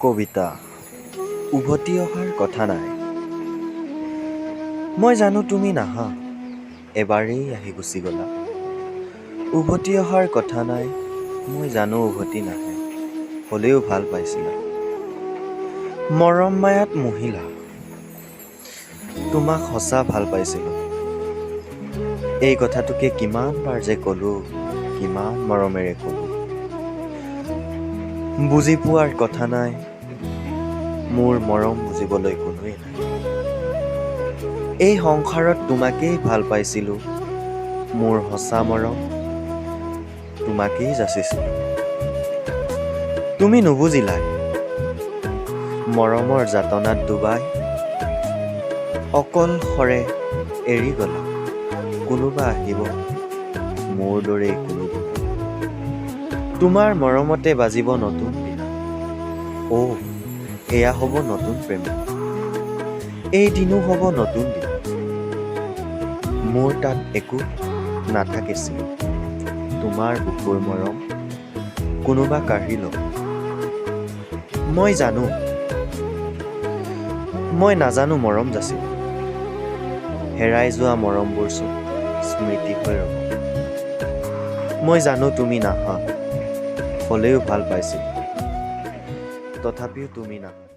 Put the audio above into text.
কবিতা উভতি অহাৰ কথা নাই। মই জানো তুমি নাহা, এবাৰেই আহি গুচি গলা। উভতি অহাৰ কথা নাই, মই জানো উভতি নাহে, হ'লেও ভাল পাইছিলা। মৰম মায়াত মহিলা, তোমাক সঁচা ভাল পাইছিলোঁ। এই কথাটোকে কিমান বাৰ যে ক'লো, কিমান মৰমেৰে ক'লো। বুজি পোৱাৰ কথা নাই, মোৰ মৰম বুজিবলৈ কোনোৱেই নাই। এই সংসাৰত তোমাকেই ভাল পাইছিলোঁ, মোৰ সঁচা মৰম তোমাকেই যাচিছিলোঁ। তুমি নুবুজিলাই, মৰমৰ যাতনাত ডুবাই অকলশৰে এৰি গলা। কোনোবা আহিব মোৰ দৰেই কোনোদিন, তোমাৰ মৰমতে বাজিব নতুন দিনা। এয়া হ'ব নতুন প্ৰেম, এই দিনো হ'ব নতুন দিন। মোৰ তাত একো নাথাকিছিল, তোমাৰ বুকুৰ মৰম কোনোবা কাঢ়ি ল'ব। মই জানো, মই নাজানো মৰম যাচিব। হেৰাই যোৱা মৰমবোৰ চোন স্মৃতি হৈ ৰ'ব। মই জানো তুমি নাহা, হ'লেও ভাল পাইছিলোঁ, তথাপিও তুমি নাহা।